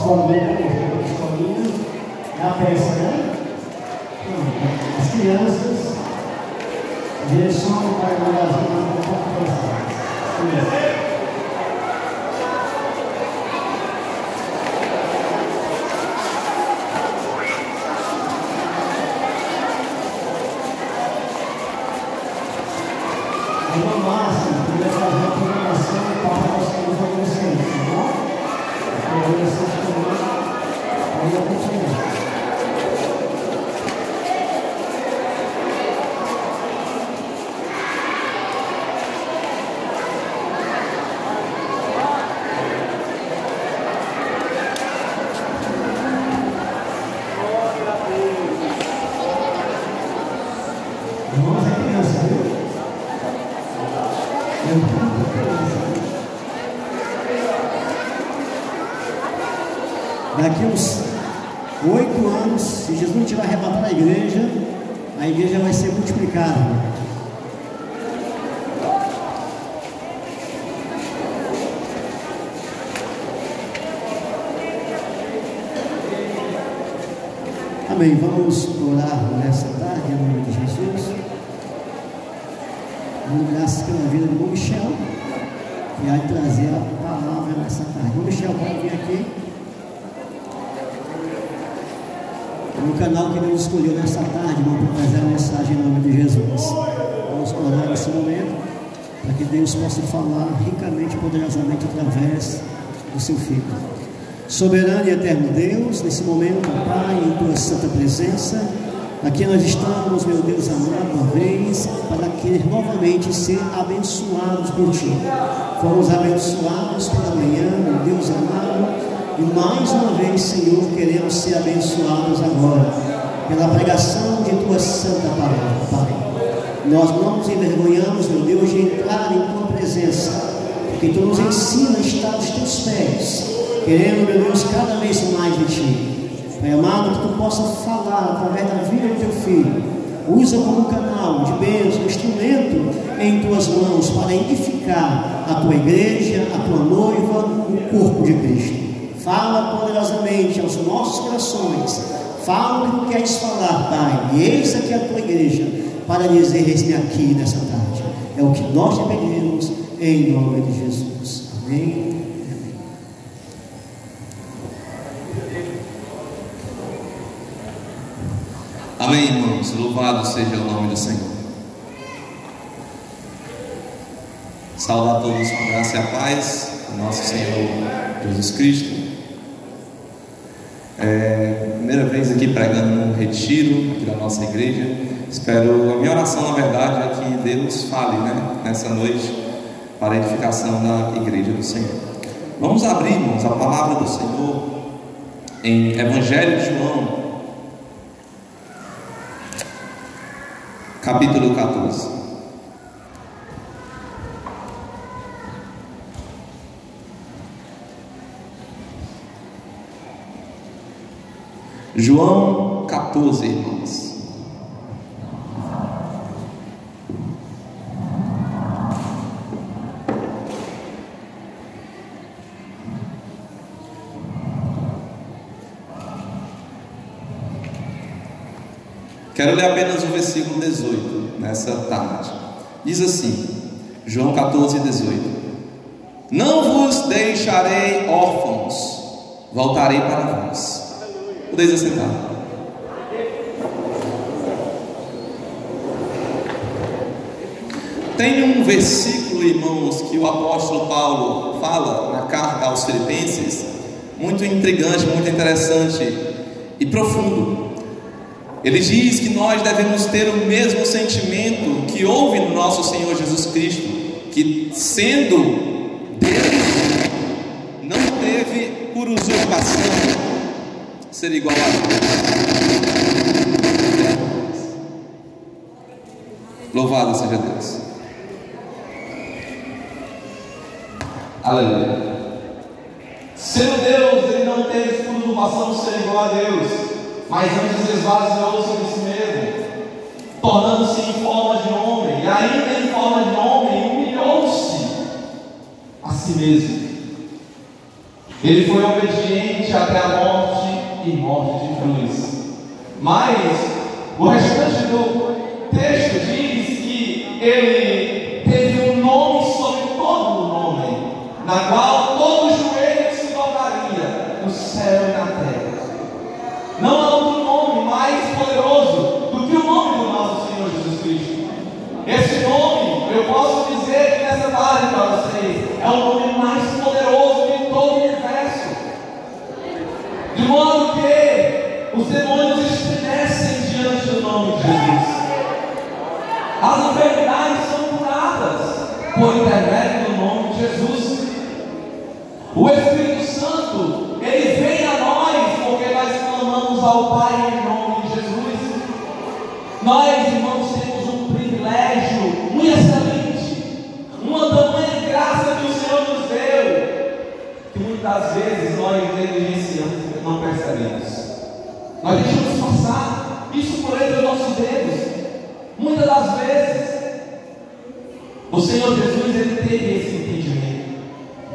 escolinha, é a peça, né? As crianças, direção do Pai do Brasil, no máximo, queria fazer a programação para nós termos adolescentes, tá bom? Porque adolescente também pode acompanhar. Irmãos, é criança, viu? Daqui uns 8 anos, se Jesus não tiver arrebatado a igreja vai ser multiplicada. Amém. Vamos orar nessa tarde, em nome de Jesus. Dando graças pela vida do irmão Michel, que vai trazer a palavra nessa tarde. Irmão Michel, pode vir aqui. No canal que Deus escolheu nessa tarde, irmão, para trazer a mensagem em nome de Jesus. Vamos orar nesse momento, para que Deus possa falar ricamente e poderosamente através do seu Filho. Soberano e eterno Deus, nesse momento, Pai, em tua santa presença, aqui nós estamos, meu Deus amado, uma vez, para querer novamente ser abençoados por Ti. Fomos abençoados pela manhã, meu Deus amado, e mais uma vez, Senhor, queremos ser abençoados agora, pela pregação de Tua santa palavra, Pai. Nós não nos envergonhamos, meu Deus, de entrar em Tua presença, porque Tu nos ensina a estar aos Teus pés, querendo, meu Deus, cada vez mais de Ti. Pai amado, que Tu possa falar através da vida do Teu Filho. Usa como canal de bênção, instrumento em Tuas mãos para edificar a Tua igreja, a Tua noiva, o corpo de Cristo. Fala poderosamente aos nossos corações. Fala o que Tu queres falar, Pai. E eis aqui a Tua igreja para dizer: eis-me aqui nessa tarde. É o que nós te pedimos em nome de Jesus. Amém. Amém, irmãos. Louvado seja o nome do Senhor. Saudar a todos com graça e a paz do nosso Senhor Jesus Cristo. Primeira vez aqui pregando num retiro aqui da nossa igreja. Espero, a minha oração na verdade é que Deus fale, nessa noite para a edificação da igreja do Senhor. Vamos abrir, irmãos, a palavra do Senhor em Evangelho de João, capítulo 14. João 14, irmãos. Quero ler apenas o versículo 18 nessa tarde. Diz assim, João 14, 18: Não vos deixarei órfãos, voltarei para vós. Podeis assentar. Tem um versículo, irmãos, que o apóstolo Paulo fala na carta aos Filipenses, muito intrigante, muito interessante e profundo. Ele diz que nós devemos ter o mesmo sentimento que houve no nosso Senhor Jesus Cristo, que sendo Deus, não teve por usurpação ser igual a Deus. Louvado seja Deus. Aleluia. Sendo Deus, ele não teve por usurpação ser igual a Deus, mas antes esvaziou-se de si mesmo, tornando-se em forma de homem, e ainda em forma de homem humilhou-se a si mesmo, Ele foi obediente até a morte e morte de cruz. Mas o restante do texto diz que ele teve um nome sobre todo o nome, na qual todo joelho se dobraria, no céu e na terra. Não há outro nome mais poderoso do que o nome do nosso Senhor Jesus Cristo. Esse nome, eu posso dizer que nessa tarde para vocês, é o nome mais poderoso de todo o universo. De modo que os demônios estremecem diante do nome de Jesus. As enfermidades são curadas por intermédio do nome de Jesus. O Espírito Santo, ele vem a nós porque nós clamamos ao Pai em nome de Jesus. Nós, irmãos, temos um privilégio muito excelente, uma tamanha graça que o Senhor nos deu, que muitas vezes nós negligenciamos e não percebemos. Nós deixamos passar isso por entre os nossos dedos. Muitas das vezes, o Senhor Jesus, ele teve esse entendimento.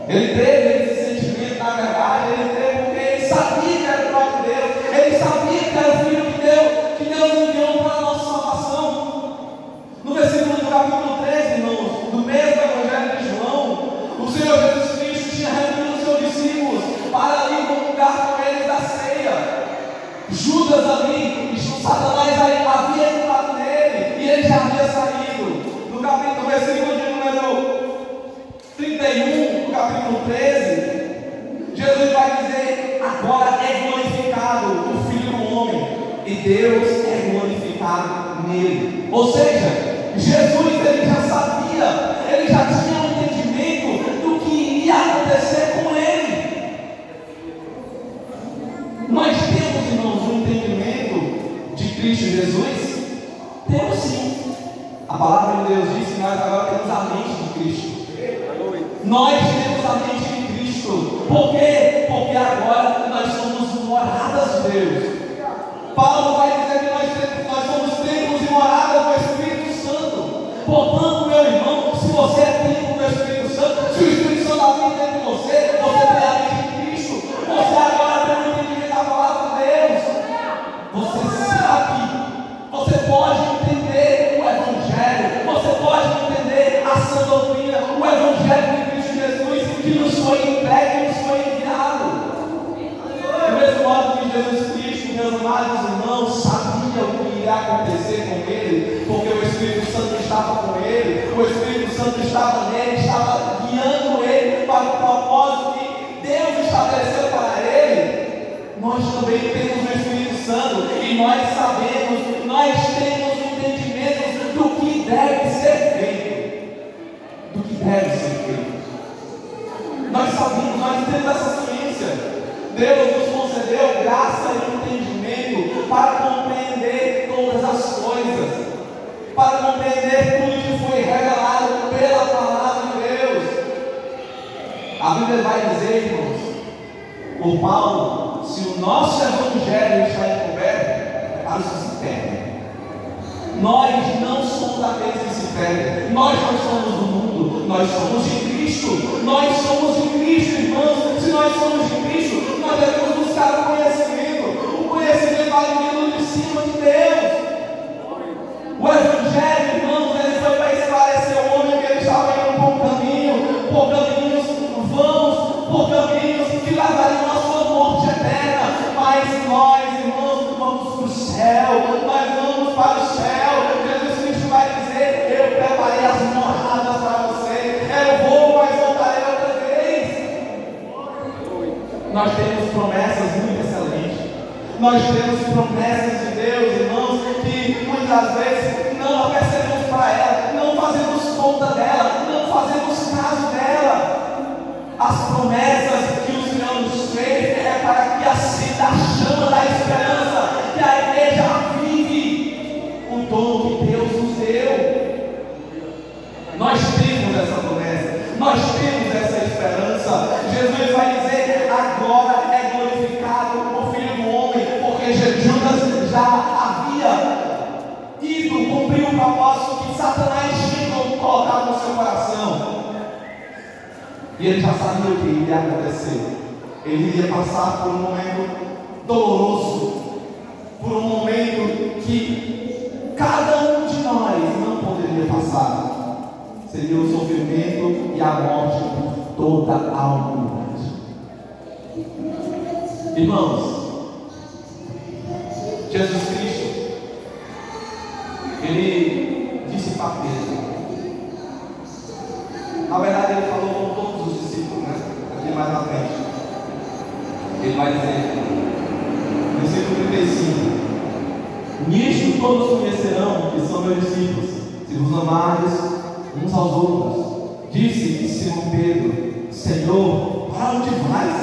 Ele teve esse sentimento, na verdade, ele teve porque ele sabia que era o próprio Deus. Ele sabia que era o Filho de Deus, que Deus enviou para a nossa salvação. No versículo do capítulo 13, irmãos, do mesmo Evangelho de João, o Senhor Jesus Cristo tinha reunido os seus discípulos para ali comungar com eles da ceia. Judas ali, Satanás havia entrado nele e ele já havia saído. No capítulo, versículo de número 31, do capítulo 13, Jesus vai dizer: agora é glorificado o Filho do Homem e Deus é glorificado nele. Ou seja, Jesus, ele já sabia, ele já tinha um entendimento do que iria acontecer com ele. Nós temos, irmãos, um entendimento de Cristo Jesus? Temos sim. A palavra de Deus diz que nós agora temos a mente de Cristo. Nós temos a mente de Cristo. Por quê? Porque agora nós somos moradas de Deus. Paulo vai dizer que nós somos templos e moradas do Espírito Santo. Portanto, meu irmão, se você é templo do Espírito Santo, se o Espírito Santo habita dentro de você, você tem a mente de Cristo. Você agora tem o entendimento da palavra de Deus. Você sabe, você pode entender o Evangelho, você pode entender a sã doutrina, o Evangelho de Cristo Jesus, que nos foi entregue, nos foi enviado. Do mesmo modo que Jesus Cristo, meus amados irmãos, sabia o que iria acontecer com ele, porque o Espírito Santo estava com ele, o Espírito Santo estava nele, estava guiando ele para o propósito que Deus estabeleceu para ele. Nós também temos o Espírito Santo e nós sabemos, nós temos o entendimento do que deve ser feito. Do que deve ser feito. Nós sabemos, nós temos essa ciência. Deus nos concedeu graça e entendimento para compreender todas as coisas, para compreender tudo que foi revelado pela palavra de Deus. A Bíblia vai dizer, irmãos, por Paulo, se o nosso Evangelho está encoberto, é para os que se perdem. Nós não somos aqueles que se perdem. Nós não somos do mundo, nós somos de Cristo. Nós somos de Cristo, irmãos. Se nós somos de Cristo, nós devemos buscar o conhecimento. O conhecimento vai vindo de cima de Deus. O Evangelho, irmãos, ele foi para esclarecer o homem que ele estava indo por caminhos vãos, por caminhos que levariam à sua morte eterna. Mas nós, irmãos, vamos para o céu, nós vamos para o céu. Jesus Cristo vai dizer: eu preparei as moradas para você, eu vou, mas voltarei outra vez. Nós temos promessas muito excelentes, nós temos promessas de Deus, irmãos, que muitas vezes não apercebemos para ela, não fazemos conta dela, não fazemos caso dela. As promessas que o Senhor nos fez é para que acenda a chama da esperança, que a igreja vive o dom que Deus nos deu. Nós temos essa promessa, nós temos essa esperança. Jesus vai dizer: agora é glorificado o Filho do Homem, porque Judas já havia ido cumprir o propósito que Satanás tinha colocado no seu coração. E ele já sabia o que iria acontecer. ele iria passar por um momento doloroso, por um momento que cada um de nós não poderia passar. Seria o sofrimento e a morte por toda a humanidade. Irmãos, Jesus Cristo, ele disse para Pedro, na verdade ele falou com todos os discípulos, né? Aqui mais na frente, ele vai dizer, versículo 35: nisto todos conhecerão que são meus discípulos, se vos amardes uns aos outros. Disse Simão Pedro: Senhor, para onde vais?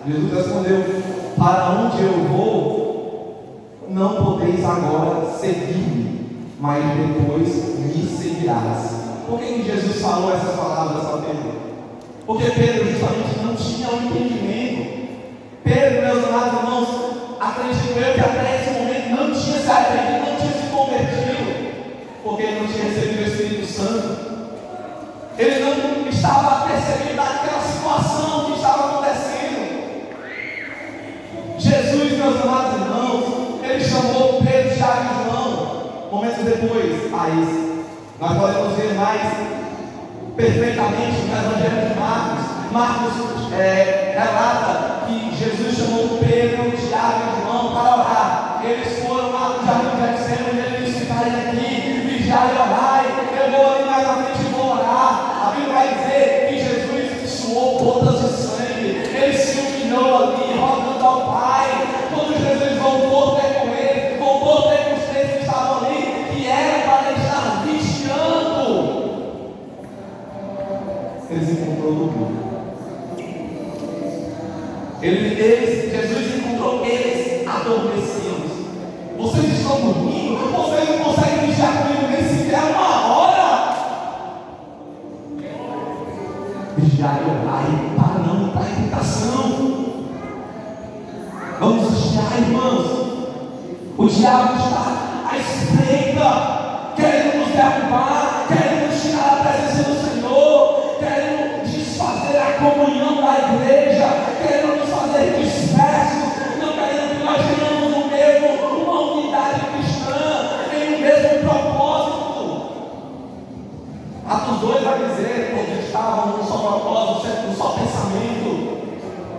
Jesus respondeu: para onde eu vou, não podeis agora seguir-me, mas depois me seguirás. Por que Jesus falou essas palavras para Pedro? Porque Pedro justamente não tinha o entendimento. Pedro, meus amados irmãos, acredito eu que até esse momento não tinha se arrependido, não tinha se convertido, porque ele não tinha recebido o Espírito Santo. Ele não estava percebendo aquela situação que estava acontecendo. Jesus, meus amados irmãos, ele chamou Pedro, Tiago e João. Momentos depois, nós podemos ver mais perfeitamente no Evangelho de Marcos. Marcos relata que Jesus chamou Pedro, Tiago e João para orar. Eles foram lá no jardim de Getsêmani e ele disse: ficarem aqui, vigiai e orai. Eu vou ali mais na frente e vou orar. A Bíblia vai dizer que Jesus suou gotas de sangue. Ele se humilhou ali, rogando ao Pai. Quando Jesus voltou até com ele, voltou até com os três que estavam ali, que era para estar vigiando, eles encontrou no mundo. Jesus encontrou eles adormecidos. Vocês estão dormindo? Vocês não conseguem vigiar comigo nem sequer uma hora? Vigiar e orar para não entrar em tentação. Vamos vigiar, irmãos. O diabo está à espreita, querendo nos derrubar, querendo nos tirar da presença do Senhor, querendo desfazer a comunhão da igreja, querendo nos fazer dispersos, não querendo que nós tenhamos uma unidade cristã, em um mesmo propósito. Atos 2 vai dizer que eles estavam num só propósito, sempre num só pensamento,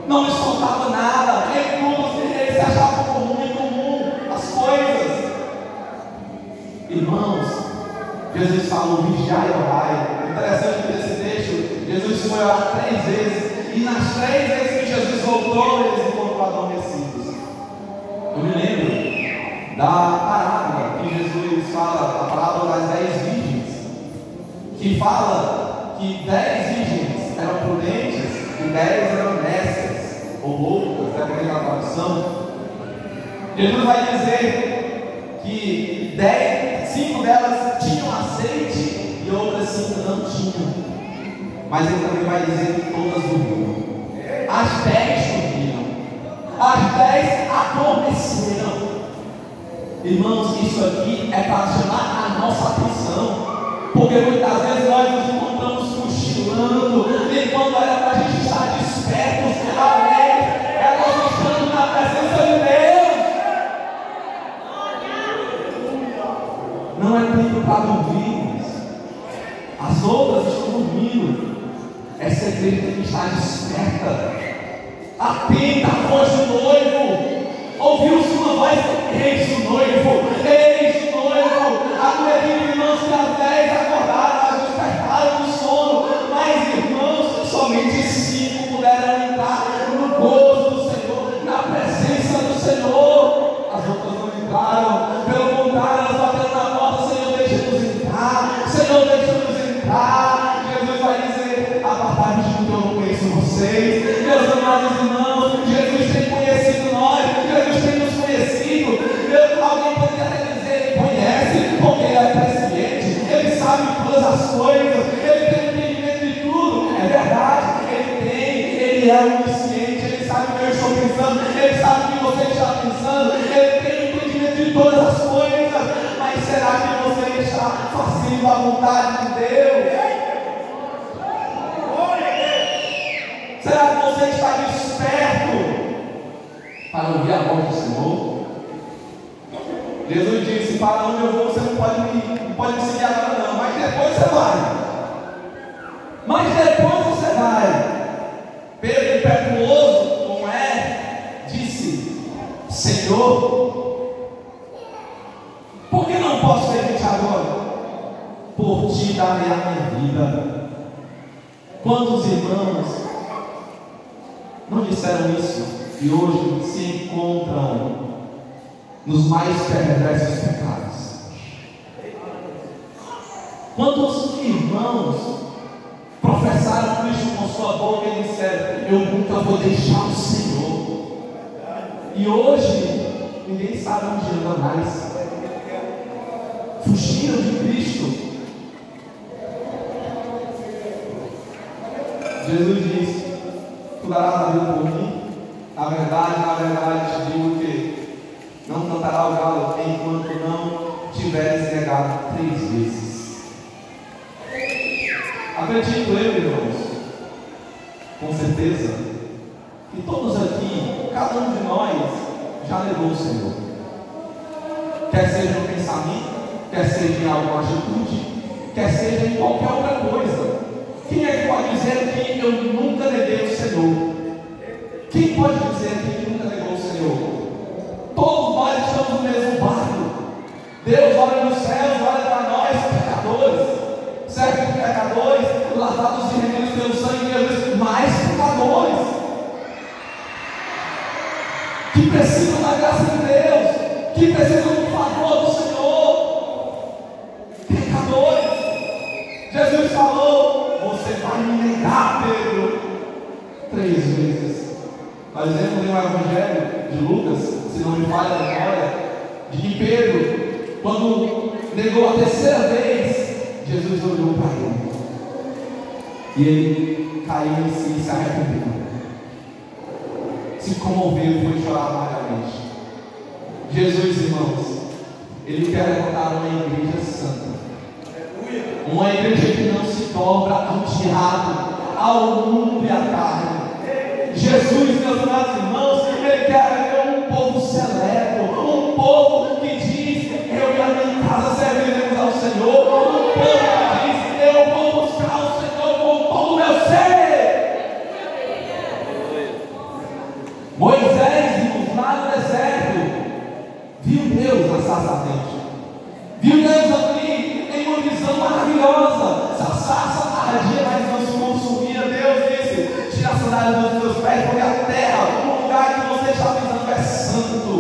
não lhes faltava nada, eles se achavam comum as coisas. Irmãos, Jesus falou: vigiai e orai. Interessante que nesse texto, Jesus foi orar 3 vezes, e nas 3 vezes que Jesus voltou, eles encontraram adormecidos. Eu me lembro da parábola que Jesus fala, a parábola das 10 virgens, que fala que 10 virgens eram prudentes e 10 eram nécias, ou loucas, dependendo da tradução. Jesus vai dizer que 5 delas tinham azeite e outras 5 não tinham. Mas ele também vai dizer que todas dormiam. As 10 dormiam, as 10 adormeceram. Irmãos, isso aqui é para chamar a nossa atenção, porque muitas vezes nós nos encontramos cochilando, enquanto era para a gente estar despertos, alegres, nós estamos na presença de Deus. Não é tempo para dormir, as outras estão dormindo. Essa igreja tem que estar desperta, atenta à voz do noivo. Ouviu-se uma voz: eis o noivo, eis o noivo. A maioria de irmãos que às 10 acordaram, mas despertaram do sono. Mas irmãos, somente 5 puderam entrar no gozo do Senhor, na presença do Senhor. As outras não entraram, pelo contrário, elas bateram na porta: Senhor, deixa-nos entrar, Senhor, deixa-nos entrar. Jesus vai dizer: apartai-vos de mim, eu não conheço vocês. Meus amados irmãos, Jesus tem conhecido nós, Jesus tem nos conhecido. Alguém poderia até dizer: ele conhece, porque ele é presciente, ele sabe todas as coisas, ele tem entendimento de tudo. É verdade, ele tem, ele é onisciente, ele sabe o que eu estou pensando, ele sabe o que você está pensando, ele tem entendimento de todas as coisas. Mas será que você está fazendo a vontade de Deus? Será Será que você está desperto para ouvir a voz do Senhor? Jesus disse: para onde eu vou, você não pode me seguir agora não, mas depois você vai. Mas depois você vai. Pedro, impetuoso como disse: Senhor, por que não posso seguir-te agora? Por ti darei a minha vida. Quantos irmãos não disseram isso e hoje se encontram nos mais perversos pecados? Quantos irmãos professaram Cristo com sua boca e disseram: eu nunca vou deixar o Senhor, e hoje ninguém sabe onde anda mais, fugiram de Cristo. Jesus disse: tu darás a vida por mim? Na verdade te digo que não cantará o galo enquanto não tiveres negado 3 vezes. Acredito eu, irmãos, com certeza, que todos aqui, cada um de nós, já negou o Senhor. Quer seja no pensamento, quer seja em alguma atitude, quer seja em qualquer outra coisa. Quem é que pode dizer que eu nunca neguei o Senhor? Quem pode dizer que nunca negou o Senhor? Todos nós estamos no mesmo barco. Deus olha nos céus, olha para nós, pecadores, servos pecadores, lavados e remidos pelo sangue de Jesus, mais pecadores, que precisam da graça de Deus, que precisam do favor do Senhor. Pecadores. Jesus falou: você vai me negar, Pedro, 3 vezes. Nós vemos no Evangelho de Lucas, se não me falha a memória, de que Pedro, quando negou a 3ª vez, Jesus olhou para ele e ele caiu em si e se arrependeu, se comoveu e foi chorar amargamente. Jesus, irmãos, Ele quer levantar uma igreja santa, uma igreja que não se dobra ao diabo, ao mundo e à carne. Jesus, meus amados irmãos, Ele quer ver um povo seleto, um povo que diz: eu e a minha casa serviremos ao Senhor, um povo que diz: eu vou buscar o Senhor com todo o meu ser. Moisés, irmãos, lá no deserto, viu Deus na sarça ardente, viu Deus ali em uma visão maravilhosa. Essa sarça ardia, mas não se consumia. Deus disse: tira a sandália dos teus pés, porque a terra, o lugar que você está pisando é santo.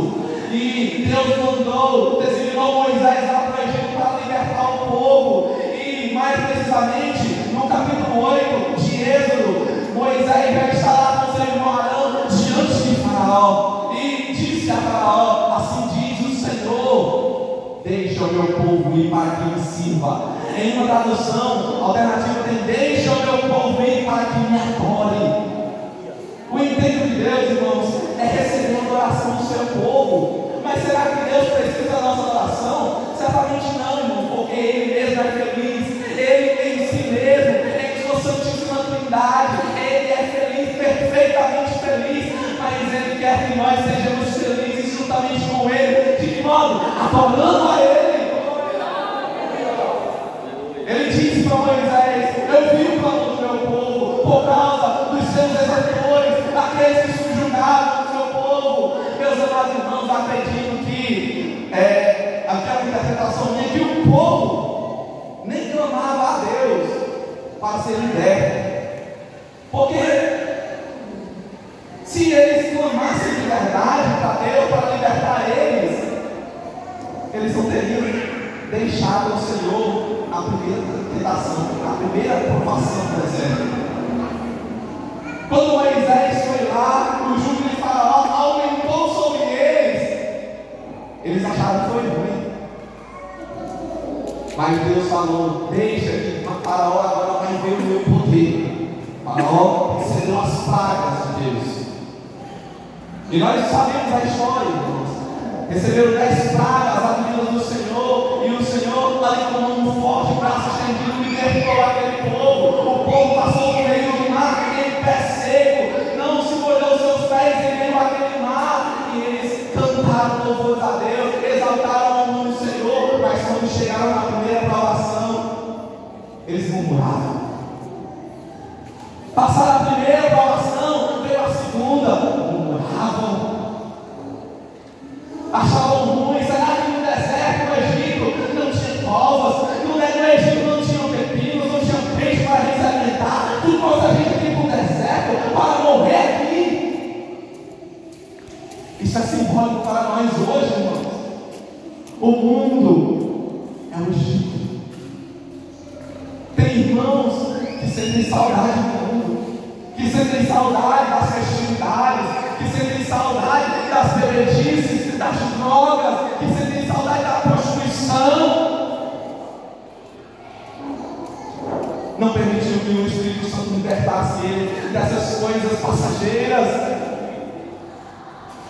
E Deus mandou, designou Moisés lá para o Egito para libertar o povo. E mais precisamente, no capítulo 8 de Êxodo, Moisés já está lá com seu irmão Arão diante de Faraó. E disse a Faraó: assim diz o Senhor, deixa o meu povo ir para que me sirva. Em uma tradução alternativa tem: deixa o meu povo ir para que me adore. O intento de Deus, irmãos, é receber a adoração do seu povo. Mas será que Deus precisa da nossa adoração? Certamente não, irmão, porque Ele mesmo é feliz. Ele em si mesmo, em sua santíssima trindade, Ele é feliz, perfeitamente feliz. Mas Ele quer que nós sejamos felizes juntamente com Ele. De que modo? Adorando a Ele. Ele disse para Moisés: eu vi o clamor do meu povo por causa dos seus executores, aqueles que subjugaram o seu povo. Meus amados irmãos, acredito que aquela interpretação minha, que o povo nem clamava a Deus para ser liberto, porque se eles clamassem de verdade para Deus, para libertar eles não teriam deixado o Senhor a primeira tentação, a primeira provação do deserto. Quando Moisés foi lá, o jugo de Faraó aumentou sobre eles acharam que foi ruim. Mas Deus falou: deixa que Faraó agora vai ver o meu poder. Faraó recebeu as pragas de Deus. E nós sabemos a história, irmãos. Receberam 10 pragas advindas do Senhor, e o Senhor, ali com um forte braço estendido, libertou aquele povo. O povo passou no meio do mar em pé seco, saudade do mundo, que sentem saudade das festividades, que sentem saudade das bebedices, das drogas, que sentem saudade da prostituição. Não permitiu que o Espírito Santo libertasse ele dessas coisas passageiras.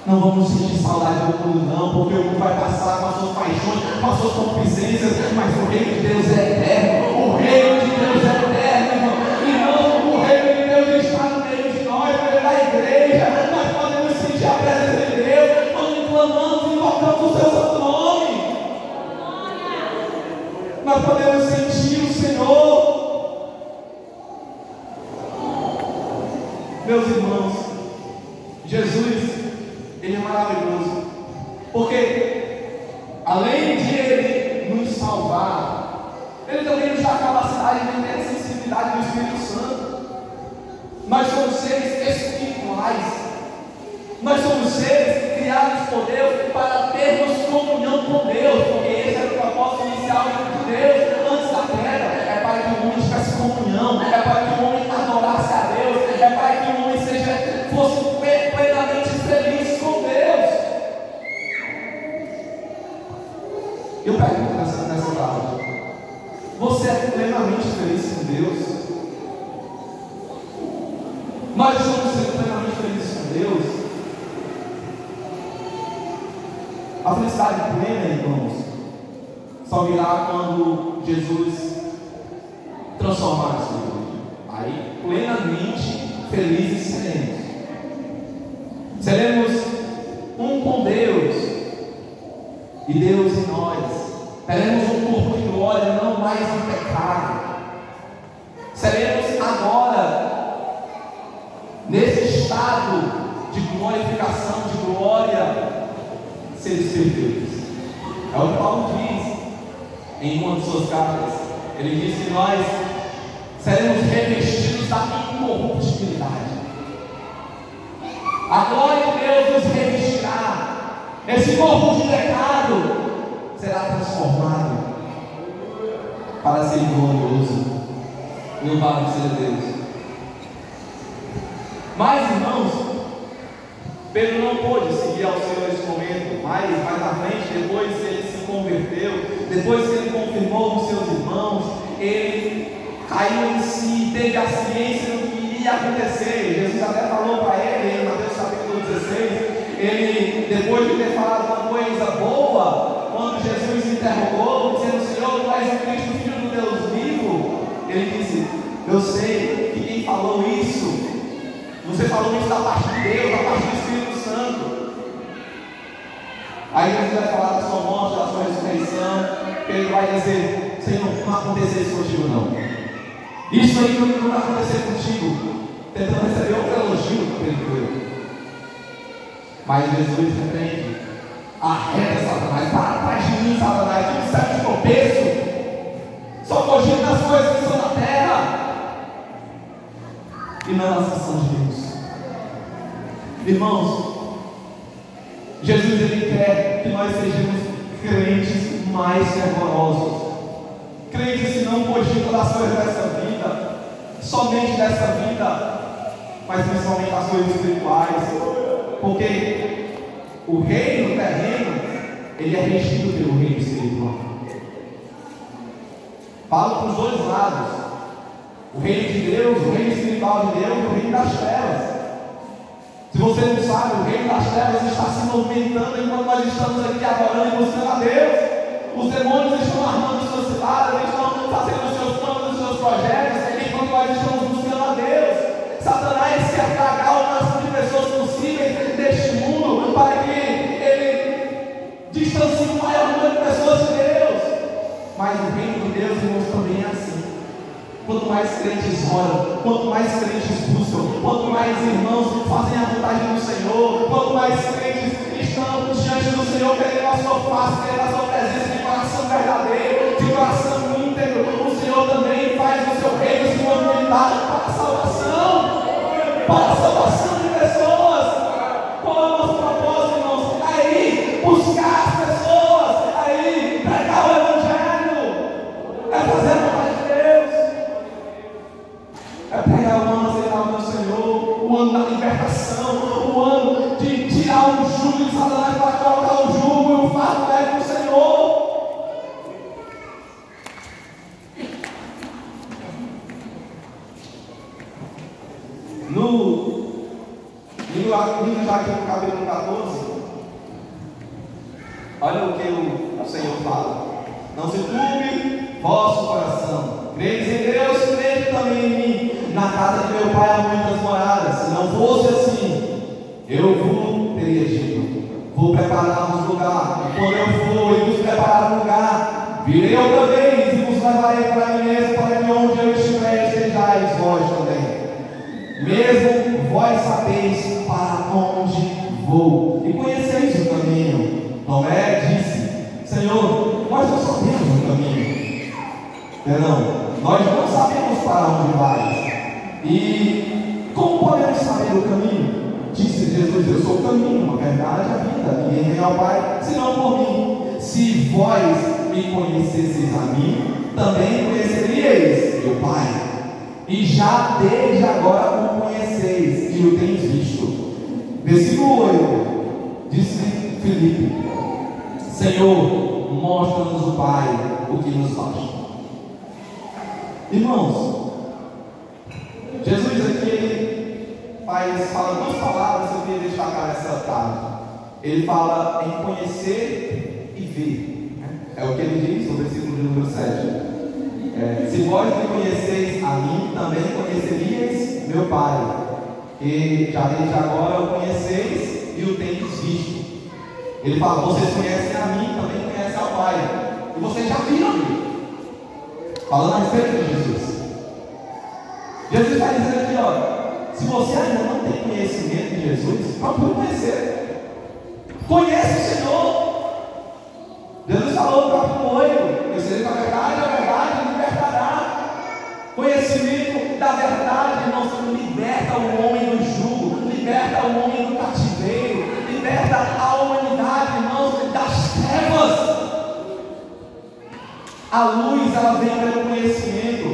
Não vamos sentir saudade do mundo, não, porque o mundo vai passar com as suas paixões, com as suas concupiscências, mas o reino de Deus é eterno. O reino de Deus é eterno, irmão. O reino de Deus está no meio de nós, no meio da igreja. Nós podemos sentir a presença de Deus quando clamamos e invocamos o seu santo nome. Nós podemos sentir o Senhor. Meus irmãos, Jesus, Ele é maravilhoso, porque além de Ele nos salvar, Ele também nos dá a capacidade de ter a sensibilidade do Espírito Santo. Nós somos seres espirituais, nós somos seres criados por Deus para termos comunhão com Deus, porque esse era o propósito inicial de Deus antes da terra. É para que o homem tivesse comunhão, é para que o homem adorasse a Deus, é para que o homem fosse plenamente feliz com Deus. Eu pergunto nessa tarde: você é plenamente feliz com Deus? Nós estamos sendo plenamente felizes com Deus? A felicidade plena, irmãos, só virá quando Jesus transformar a sua vida. Aí, plenamente felizes seremos. Seremos um com Deus e Deus em nós. Teremos um corpo de glória, não mais em pecado. Seremos agora, nesse estado de glorificação, de glória, seres perfeitos. É o que Paulo diz em uma de suas cartas. Ele diz que nós seremos revestidos da incorruptibilidade. A glória de Deus nos revestirá. Esse corpo de pecado será transformado para ser glorioso. Louvado seja Deus. Mas, irmãos, Pedro não pôde seguir ao Senhor nesse momento, mas mais à frente, depois que ele se converteu, depois que ele confirmou os seus irmãos, ele caiu em si, teve a ciência do que iria acontecer. Jesus até falou para ele em Mateus capítulo 16, ele, depois de ter falado uma coisa boa, quando Jesus interrogou, dizendo: Senhor, tu és o Cristo, Filho do Deus vivo, ele disse: eu sei que quem falou isso, você falou isso da parte de Deus, da parte do Espírito Santo. Aí Jesus vai falar da sua morte, da sua ressurreição. Pedro vai dizer: Senhor, não vai acontecer isso contigo não. Isso aí não vai acontecer contigo. Tentando receber outro elogio que ele deu. Mas Jesus repreende: arreda Satanás, para trás de mim, Satanás, que serve de tropeço. Só cogito nas coisas que são na terra e não nas que são de Deus. Irmãos, Jesus ele quer que nós sejamos crentes mais fervorosos, crentes que não cogitam das coisas dessa vida, somente dessa vida, mas principalmente das coisas espirituais, porque o reino terreno ele é regido pelo reino espiritual. Falo para os dois lados: o reino de Deus, o reino espiritual de Deus e o reino das trevas. Se você não sabe, o reino das trevas está se movimentando enquanto nós estamos aqui adorando e buscando a Deus. Os demônios estão armando suas ciladas, estão fazendo os seus planos, os seus projetos, enquanto nós estamos buscando a Deus. Satanás quer tragar o máximo de pessoas possíveis deste mundo para que ele distancie o maior número de pessoas de Deus. Mas o reino de Deus, irmãos, também é assim. Quanto mais crentes oram, quanto mais crentes buscam, quanto mais irmãos fazem a vontade do Senhor, quanto mais crentes estão diante do Senhor, querendo a sua face, querendo a sua presença, de coração verdadeiro, de coração íntegro, o Senhor também faz o seu reino se movimentar para a salvação, para a salvação de pessoas. Qual é o nosso propósito, irmãos? Aí, buscar as pessoas, aí, pregar o Evangelho, é fazer a vontade de Deus. É libertação, o ano de tirar o jugo de Satanás para colocar o jugo e o fardo leve do Senhor. Já aqui no capítulo 14, olha o que o Senhor fala: não se turbe vosso coração, credes em Deus, crede também em mim. Na casa de meu pai há muitas moradas. Se não fosse assim, eu vos teria dito: vou preparar-vos lugar. E quando eu for e vos preparar um lugar, virei outra vez e vos levarei para mim mesmo, para que onde eu estiver estejais vós também. Mesmo vós sabeis para onde vou e conheceis o caminho. Tomé disse: Senhor, nós não sabemos o caminho. Nós não sabemos para onde vais. E como podemos saber o caminho? Disse Jesus: eu sou o caminho, a verdade e a vida. Ninguém vem ao Pai senão por mim. Se vós me conhecesseis a mim, também conheceríeis meu Pai. E já desde agora o conheceis e o teis visto. Versículo 8. Disse Filipe: Senhor, mostra-nos o Pai, o que nos basta. Irmãos, Jesus aqui ele fala duas palavras que eu queria destacar nessa tarde. Ele fala em conhecer e ver. É o que ele diz no versículo de número 7. Se vós me conheceis a mim, também conheceríeis meu Pai, que já desde agora o conheceis e o tendes visto. Ele fala: vocês conhecem a mim, também conhecem ao Pai, e vocês já viram. Falando a respeito de Jesus. Jesus está dizendo aqui, olha, se você ainda não tem conhecimento de Jesus, procure conhecer. Conhece o Senhor. Jesus falou no capítulo 8: conhecereis a verdade libertará. Conhecimento da verdade, irmãos, liberta o homem do jugo, liberta o homem do cativeiro, liberta a humanidade, irmãos, das trevas. A luz, ela vem pelo conhecimento.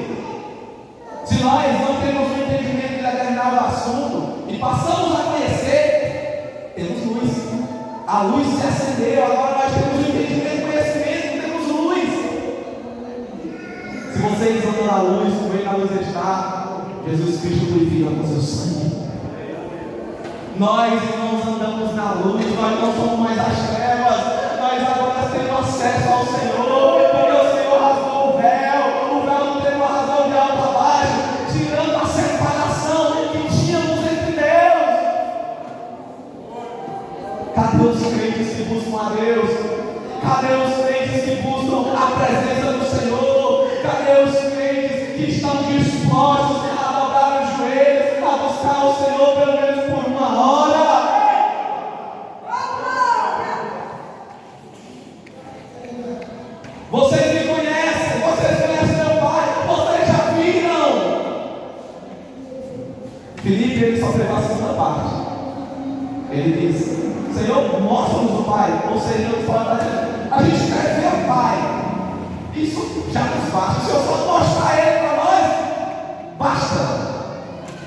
Se nós não temos um entendimento de determinado assunto e passamos a conhecer, temos luz. A luz se acendeu, agora nós temos um entendimento e conhecimento, temos luz. Se vocês andam na luz, como ele na luz está, Jesus Cristo purifica com seu sangue. Nós, irmãos, andamos na luz, nós não somos mais as trevas, nós agora temos acesso ao Senhor, porque o Senhor rasgou o véu não tem uma razão de alto a baixo, tirando a separação que tínhamos entre Deus. Cadê os crentes que buscam a Deus? Cadê os crentes que buscam a presença do Senhor? Cadê os crentes que estão dispostos a dobrar os joelhos, a buscar o Senhor pelo menos por uma hora? Vocês me conhecem, vocês conhecem meu Pai, vocês já viram. Filipe, ele só pegou a segunda parte. Ele disse: Senhor, mostra-nos o Pai. Ou seja, ele fala: a gente quer ver o Pai. Isso já nos basta. Se eu só mostrar Ele para nós, basta.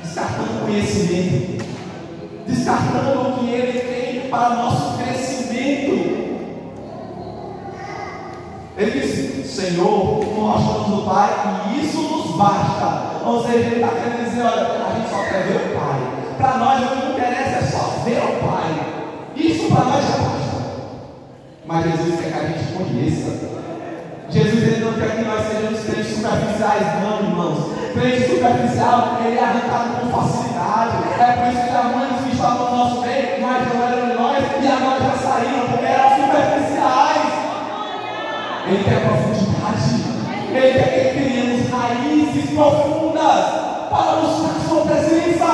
Descartando conhecimento, descartando o que Ele tem para nosso crescimento. Ele disse: Senhor, mostra-nos o Pai, e isso nos basta. Ou seja, ele está querendo dizer: olha, a gente só quer ver o Pai. Para nós o que interessa é só ver o Pai. Isso para nós já basta. Mas Jesus quer que a gente conheça. Jesus, ele não quer que nós sejamos crentes superficiais, não, irmãos. Crente superficial, ele é arrancado com facilidade. É por isso que as mães que estavam no nosso meio, mas não eram de nós, e agora já saíram, porque eram superficiais. Ele quer profundidade. Ele quer que criemos raízes profundas para buscar a sua presença.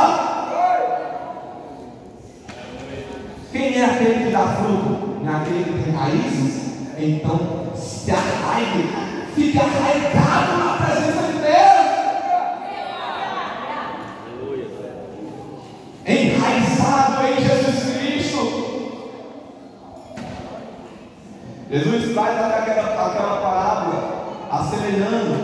Quem é aquele que dá fruto? Não é aquele que tem raízes? Então se arraigue, fique arraigado na presença de Deus. Enraizado em Jesus Cristo. Jesus traz aquela parábola assemelhando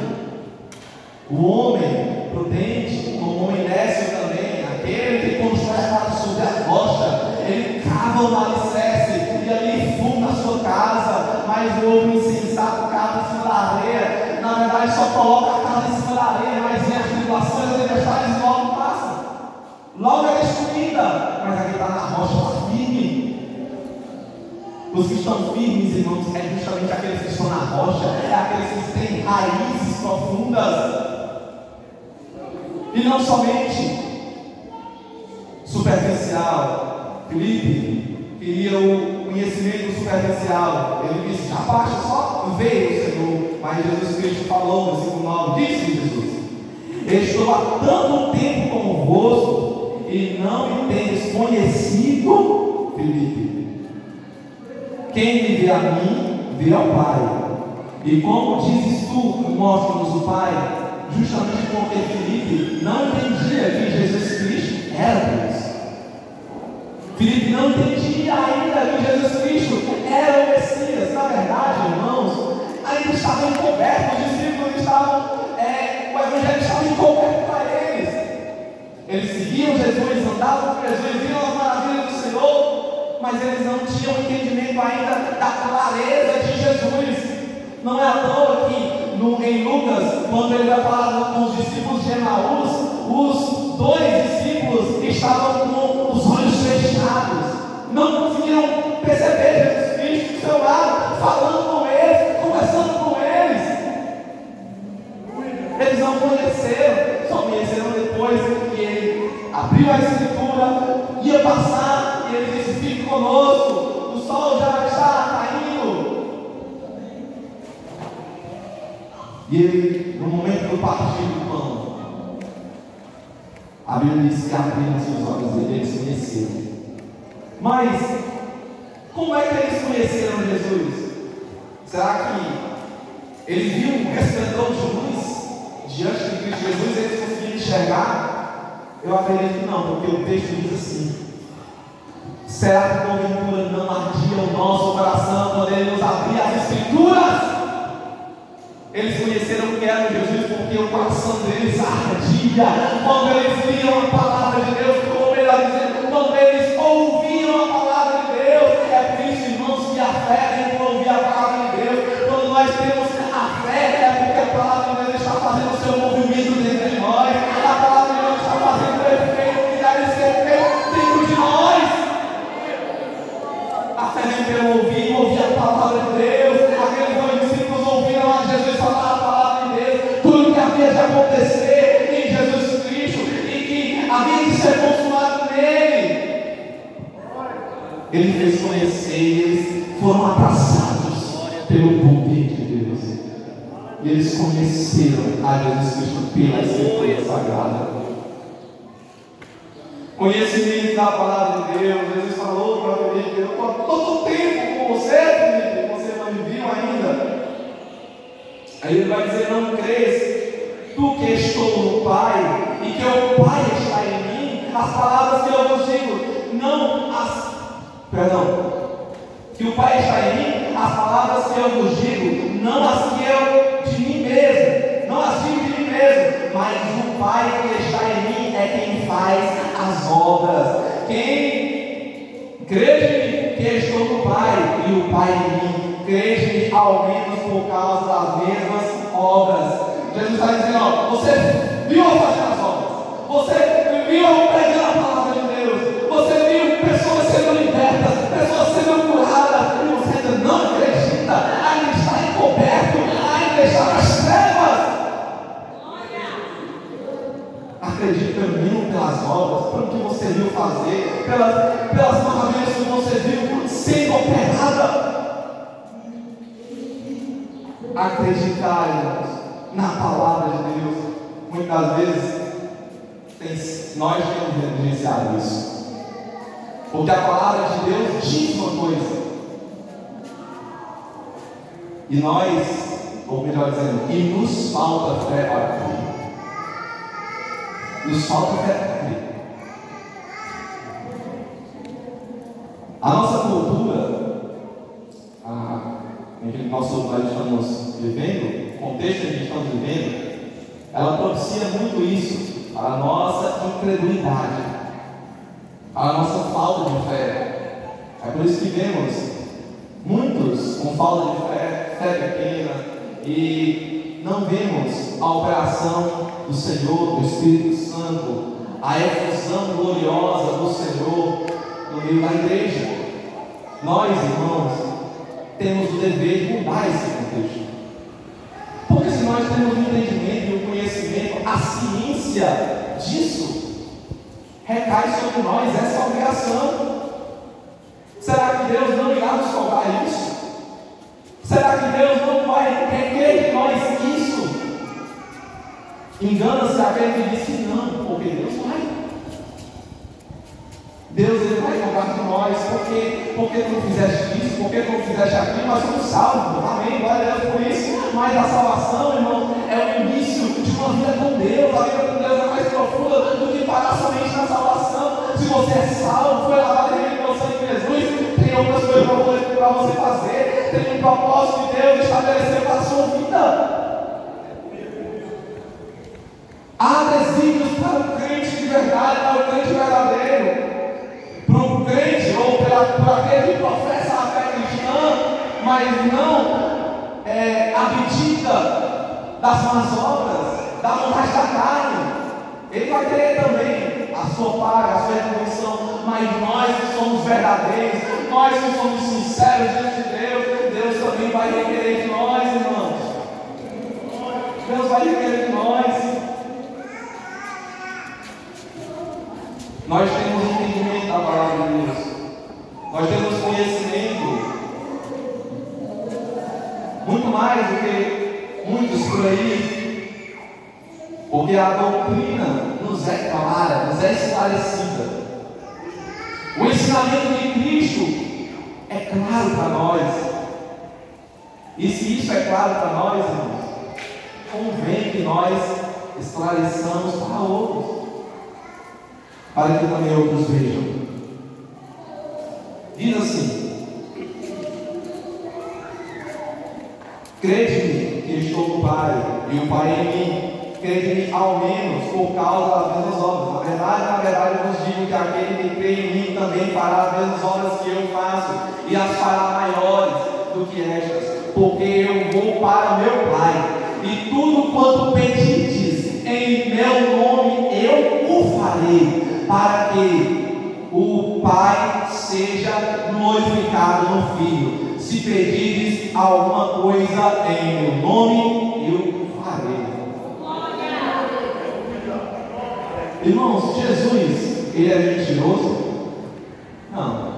o homem prudente como um homem nécio também, aquele que constrói a casa sobre a rocha, ele cava o alicerce e ali funda a sua casa, mas o homem insensato cava em cima da areia. Na verdade, só coloca a casa em cima da areia, mas vem as tribulações, as tempestades, logo passa. Logo é destruída, mas aqui está na rocha, está firme. Os que estão firmes, irmãos, é justamente aqueles que estão na rocha, é aqueles que têm raízes profundas. E não somente superficial. Filipe queria o conhecimento superficial. Ele disse: já basta só ver o Senhor. Mas Jesus Cristo falou no versículo 9, disse Jesus: estou há tanto tempo convosco e não me tendes conhecido, Filipe. Quem me vê a mim, vê ao Pai. E como dizes tu, mostra-nos o Pai. Justamente porque Filipe não entendia que Jesus Cristo era Deus. Filipe não entendia ainda que Jesus Cristo era o Messias. Na verdade, irmãos, ainda estavam encobertos. Os discípulos estavam, o Evangelho estava encoberto para eles. Eles seguiam Jesus, andavam com Jesus, viam as maravilhas do Senhor, mas eles não tinham entendimento ainda da clareza de Jesus. Não é à toa que em Lucas, quando ele vai falar com os discípulos de Emaús, os dois discípulos estavam com os olhos fechados, não conseguiram perceber Jesus Cristo do seu lado, falando com eles, conversando com eles. Eles não conheceram, só conheceram depois que ele abriu a Escritura, ia passar, e ele disse: fique conosco, o sol já está caindo. E ele, no momento do partir do pão, a Bíblia diz que abriram seus olhos e eles conheceram. Mas, como é que eles conheceram Jesus? Será que eles viam um resplendor de luz diante de Cristo Jesus e eles conseguiram enxergar? Eu acredito que não, porque o texto diz assim: será que porventura não ardia o nosso coração quando ele nos abria as Escrituras? Eles conheceram o que era Jesus porque o coração deles ardia quando eles viam a palavra de Deus, ou melhor dizendo, quando eles ouviam a palavra de Deus. É por isso, irmãos, que a fé vem por ouvir a palavra de Deus. Quando nós temos a fé, é porque a palavra de Deus está fazendo o seu movimento dentro de nós. A palavra de Deus está fazendo o efeito que deve ser feito dentro de nós. A fé vem pelo ouvir a palavra de Deus. Aqueles dois discípulos ouviram a Jesus falar a palavra de Deus, tudo que havia de acontecer em Jesus Cristo e que havia de ser consumado nele. Ele fez conhecer, e eles foram abraçados pelo poder de Deus. E eles conheceram a Jesus Cristo pela Escritura Sagrada. Conhecimento da palavra de Deus. Jesus falou para Filipe: eu estou todo o tempo com você, Filipe, você não me viu ainda. Aí ele vai dizer: não crês, tu que estou no Pai e que o Pai está em mim? As palavras que eu vos digo, que o Pai está em mim, as palavras que eu vos digo, não as que eu de mim mesmo, não as digo de mim mesmo, mas o Pai que está em mim é quem faz as obras. Quem crê de mim, que estou no Pai e o Pai em mim, crê de mim ao menos por causa das mesmas obras. Jesus está dizendo: ó, você viu eu fazer as obras, você viu eu pregar a palavra de Deus, você viu pessoas sendo libertas, pessoas sendo curadas, e você ainda não acredita, ainda está encoberto, ainda está nas trevas. Acredite pelo menos pelas obras, pelo que você viu fazer, pelas maravilhas que você viu sendo operada. Acreditar, irmãos, na palavra de Deus. Muitas vezes nós temos negligenciado isso, porque a palavra de Deus diz uma coisa e nós, ou melhor dizendo, e nos falta fé para crer. Nos falta fé para crer. A nossa cultura, em que nós estamos vivendo, o contexto que a gente está vivendo, ela propicia muito isso, a nossa incredulidade. a nossa falta de fé. É por isso que vemos muitos com falta de fé, fé pequena, e não vemos a operação do Senhor, do Espírito Santo, a efusão gloriosa do Senhor no meio da igreja. Nós, irmãos, temos o dever de mudar esse contexto. Porque se nós temos o entendimento e o conhecimento, a ciência disso recai sobre nós essa obrigação. Será que Deus não irá nos cobrar isso? Será que Deus não vai requerer de nós isso? Engana-se aquele que disse não, porque Deus vai. Deus ele vai cobrar de nós, porque tu não fizeste isso, porque tu não fizeste aquilo, nós somos salvos, amém, glória a Deus por isso. Mas a salvação, irmão, é o início de uma vida com Deus. A vida com Deus é mais profunda do que parar somente na salvação. Se você é salvo, foi lavado em sangue de Jesus, tem outras coisas para você fazer, tem um propósito de Deus estabeleceu para a sua vida. Há desígnios para o crente de verdade, para o crente verdadeiro, para o crente ou para aquele que professa a fé cristã, mas não abdica das más obras, da vontade da carne. Ele vai ter também a sua paga, a sua retribuição, mas nós que somos verdadeiros, nós que somos sinceros diante de Deus, Deus também vai requerer de nós, irmãos. Deus vai requerer de nós. Nós temos entendimento da palavra de Deus, nós temos conhecimento, muito mais do que muitos por aí, porque a doutrina nos é clara, nos é esclarecida. O ensinamento de Cristo é claro para nós, e se isso é claro para nós, irmãos, convém que nós esclareçamos para outros, para que também outros vejam. Diz assim: crede-me que estou no Pai, e o Pai em mim. Crede-me ao menos por causa das mesmas obras. Na verdade, eu vos digo que aquele que crê em mim também fará as mesmas obras que eu faço, e as fará maiores do que estas, porque eu vou para o meu Pai, e tudo quanto pedides em meu nome eu o farei, para que o Pai seja glorificado no Filho. Se pedires alguma coisa em meu nome, eu farei. Irmãos, Jesus, ele é mentiroso? Não.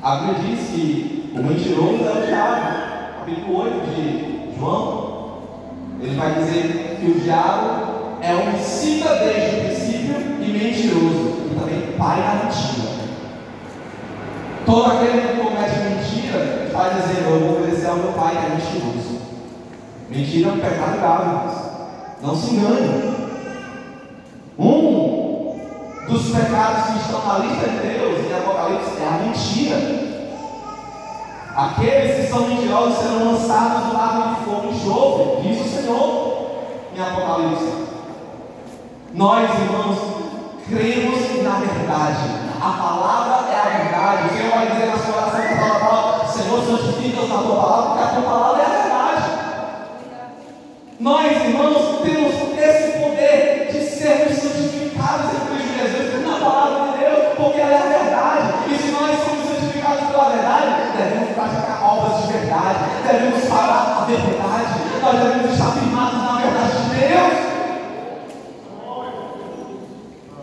A Bíblia diz que o mentiroso é o diabo. Capítulo 8 de João, ele vai dizer que o diabo é homicida desde o princípio e mentiroso, e também pai da mentira. Todo aquele que comete mentira está dizendo: eu vou obedecer ao meu pai que é mentiroso. Mentira é um pecado grave, não se engane. Um dos pecados que estão na lista de Deus em Apocalipse é a mentira. Aqueles que são mentirosos serão lançados do lago de fogo e enxofre, diz o Senhor em Apocalipse. Nós, irmãos, cremos na verdade. A palavra é a verdade. O Senhor vai dizer na sua oração que a palavra: Senhor, santifica-nos na tua palavra, porque a tua palavra é a verdade. Nós, irmãos, temos esse poder de sermos santificados em Cristo Jesus na palavra de Deus, porque ela é a verdade. E se nós somos santificados pela verdade, devemos praticar obras de verdade, devemos falar a verdade, nós devemos estar firmados na verdade de Deus.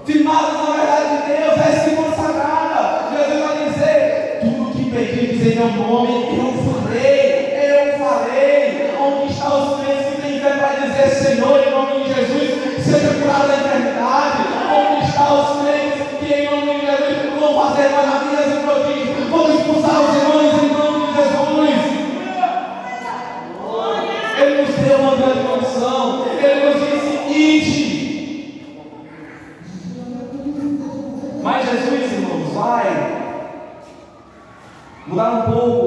Firmados na verdade de Deus, é a Escritura Sagrada. Jesus vai dizer: tudo que pedires em meu nome, eu farei. Onde estão os crentes que têm fé para dizer: Senhor, em nome de Jesus, seja curado da enfermidade? Onde estão os crentes que em nome de Jesus vão fazer maravilhas e prodígios, vão expulsar os demônios em nome de Jesus? Ele nos deu uma grande condição, ele nos disse: ide. Mas Jesus, irmãos, vai mudar um pouco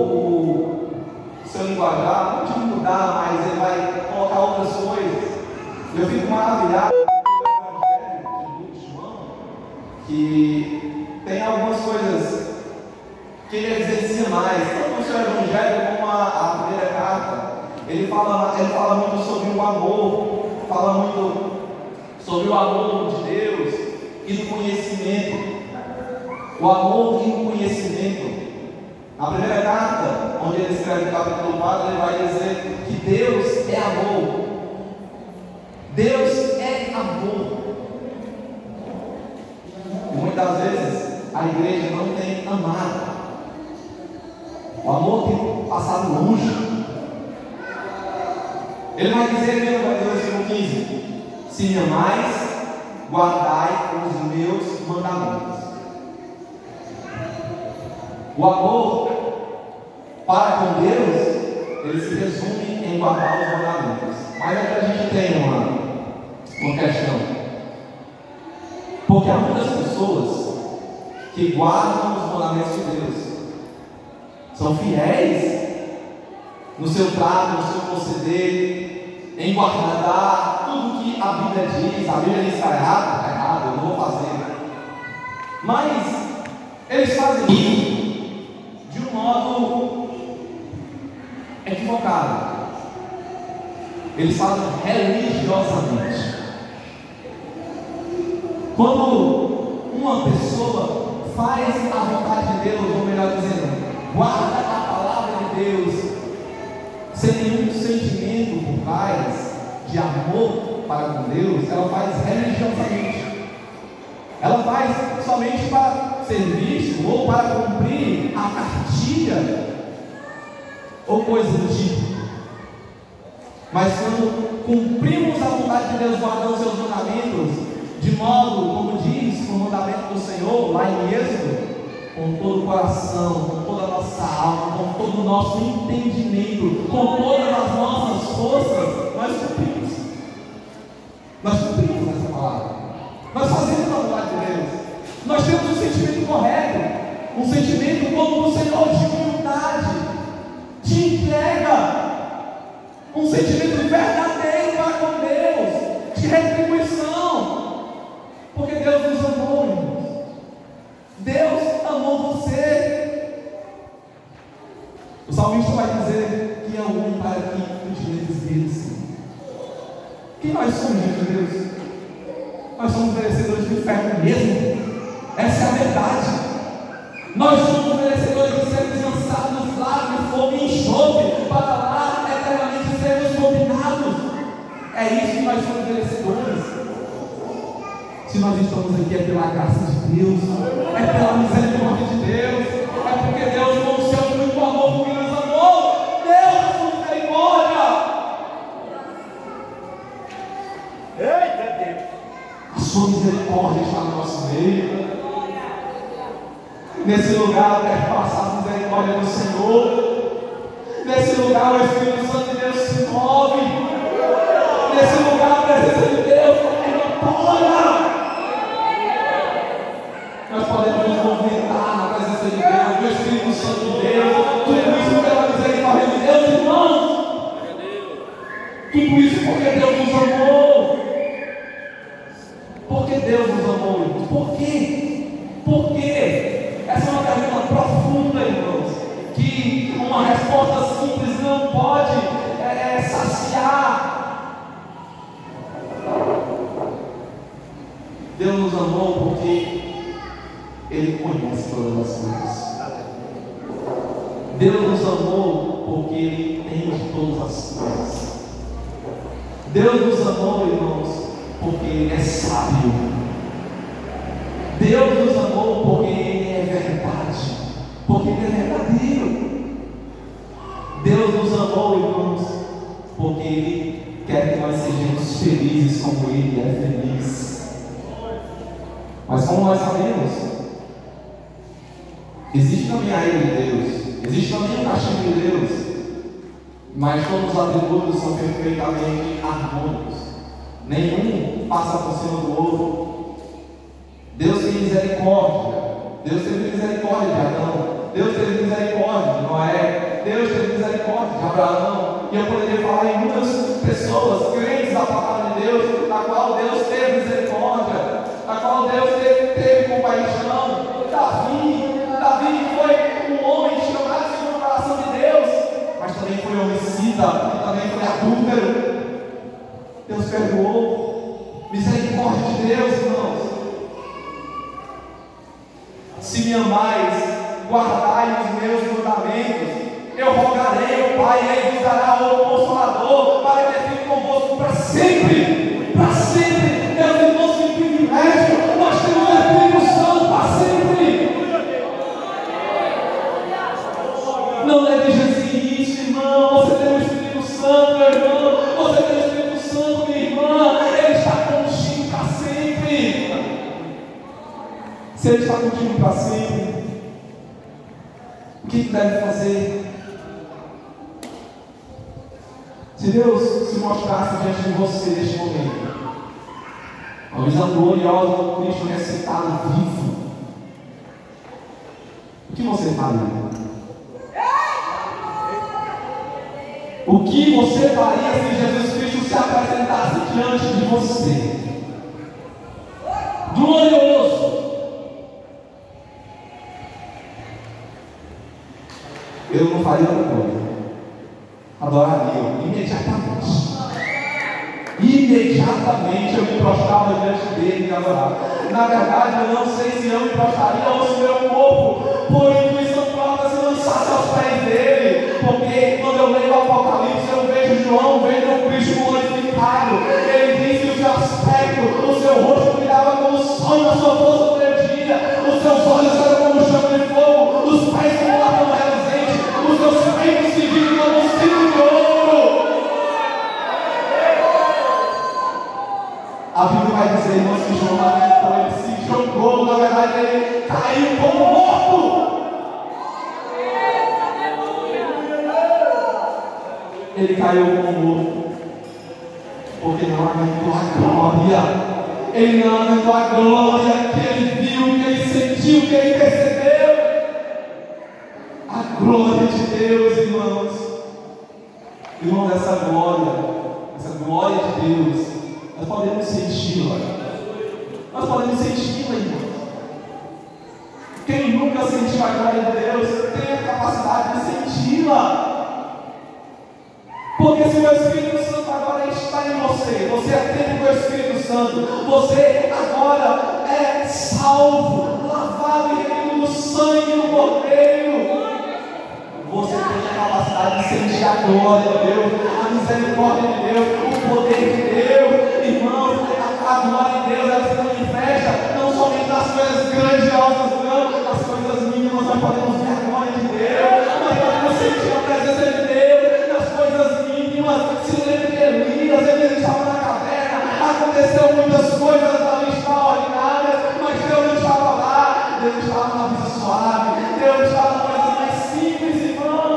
o seu linguajar, não de mudar, mas ele vai colocar outras coisas. Eu fico maravilhado com o Evangelho de João, que tem algumas coisas que ele evidencia mais, tanto no seu evangelho como a primeira carta. Ele fala muito sobre o amor, fala muito sobre o amor de Deus e do conhecimento. O amor e o conhecimento. Na primeira carta, onde ele escreve no capítulo 4, ele vai dizer que Deus é amor. Deus é amor. E muitas vezes a igreja não tem amado. O amor tem passado longe. Ele vai dizer aqui no versículo 15: se me amais, guardai os meus mandamentos. O amor para com Deus, ele se resume em guardar os mandamentos. Mas é que a gente tem uma questão. Porque há muitas pessoas que guardam os mandamentos de Deus, são fiéis no seu trato, no seu proceder, em guardar tudo que a Bíblia diz. A Bíblia diz: está errado, eu não vou fazer. Mas eles fazem isso de um modo equivocado. Eles fazem religiosamente. Quando uma pessoa faz a vontade de Deus, ou melhor dizendo, guarda a palavra de Deus, sem nenhum sentimento por trás de amor para com Deus, ela faz religiosamente. Ela faz somente para ser visto ou para cumprir a cartilha ou coisa do tipo. Mas quando cumprimos a vontade de Deus, guardando seus mandamentos, de modo, como diz o mandamento do Senhor lá em Êxodo, com todo o coração, com toda a nossa alma, com todo o nosso entendimento, com todas as nossas forças, nós cumprimos. Nós cumprimos essa palavra. Nós fazemos a vontade de Deus. Nós temos um sentimento correto, um sentimento como o Senhor de humildade, de entrega, um sentimento verdadeiro para com Deus, de retribuição, porque Deus nos amou, irmãos. Deus amou você. O salmista vai dizer que é o homem para que os direitos dele sim. Quem nós somos diante de Deus? Nós somos merecedores do inferno mesmo. Essa é a verdade. Nós somos merecedores de sermos lançados no lago de fogo e enxofre, para lá eternamente sermos condenados. É isso que nós somos merecedores. Se nós estamos aqui é pela graça de Deus, é pela misericórdia de Deus, é porque Deus não se ama muito amor porque nos amou. Deus é sua misericórdia. Eita Deus! A sua misericórdia está no nosso meio. Nesse lugar eu quero passar a misericórdia do Senhor. Nesse lugar o Espírito Santo de Deus se move. Nesse lugar a presença de Deus é notória. Nós podemos nos movimentar na presença de Deus, do Espírito Santo de Deus. Tudo isso pela misericórdia de Deus, irmãos. Tudo isso porque Deus nos amou. Porque Deus nos amou, irmãos. Por quê? Por quê? Essa é uma pergunta profunda, irmãos, que uma resposta simples não pode saciar. Deus nos amou porque Ele conhece todas as coisas. Deus nos amou porque Ele entende todas as coisas. Deus nos amou, irmãos, porque Ele é sábio. Deus nos amou porque Ele é verdade, porque Ele é verdadeiro. Deus nos amou, irmãos, porque Ele quer que nós sejamos felizes como Ele é feliz. Mas como nós sabemos, existe também a ira de Deus, existe também o castigo de Deus, mas todos os atributos são perfeitamente harmônicos, nenhum passa por cima do outro. Deus tem misericórdia. Deus teve misericórdia de Adão. Deus teve misericórdia de Noé. Deus teve misericórdia de Abraão. E eu poderia falar em muitas pessoas crentes da palavra de Deus, na qual Deus teve misericórdia. a qual Deus teve compaixão. Davi foi um homem chamado segundo o coração de Deus, mas também foi homicida, também foi adúltero. Deus perdoou. Misericórdia de Deus, irmãos. Se me amais, guardai os meus mandamentos. Eu rogarei ao Pai, e Ele vos dará o Consolador, para que fique convosco para sempre. Para sempre. Meus irmãos, que privilégio. Nós temos o Espírito Santo para sempre. Não negligencie isso, irmão. Você tem o Espírito Santo, meu irmão. Você tem o Espírito Santo, minha irmã. Ele está contigo para sempre. Se Ele está contigo para sempre, o que deve fazer? Se Deus se mostrasse diante de você neste momento, uma visão gloriosa do Cristo ressuscitado vivo, o que você faria? O que você faria se Jesus Cristo se apresentasse diante de você? Glorioso! Eu não faria outra coisa. Adoraria imediatamente. Imediatamente eu me prostrava diante dele e adorava. Na verdade, eu não sei se eu me prostraria ou se meu corpo, por intuição própria, se lançasse aos pés dele. Porque quando eu leio o Apocalipse, eu vejo João vendo o Cristo glorificado. Ele diz que o seu aspecto, o seu rosto brilhava como o sol na sua força do meio-dia. Os seus olhos eram como chama de fogo, os pés como latão reluzente, os seus peitos se viram como um círculo de ouro. A Bíblia vai dizer, irmãos, que João lamentou, ele se jogou, na verdade ele caiu como morto. Ele caiu como morto, porque não aguentou a glória. Ele não aguentou a glória que ele viu, que ele sentiu, que ele percebeu. A glória de Deus, irmãos. Irmãos, essa glória de Deus, nós podemos senti-la. Nós podemos senti-la, irmãos. Quem nunca sentiu a glória de Deus tem a capacidade de senti-la. Porque se o Espírito Santo agora está em você, você é templo do Espírito Santo, você agora é salvo, lavado e remido no sangue do Cordeiro. Você tem a capacidade de sentir a glória de Deus, a misericórdia de Deus, o poder de Deus. Irmãos, a glória de Deus, ela se manifesta não somente nas coisas grandiosas, não, nas coisas mínimas. Nós podemos ver a glória de Deus, nós podemos sentir a presença de Deus nas coisas mínimas. Se lembra de Elias, ele estava na caverna, aconteceu muitas coisas ali extraordinárias, mas Deus não estava lá. Deus estava na vida suave, Deus estava na coisa mais simples, irmão.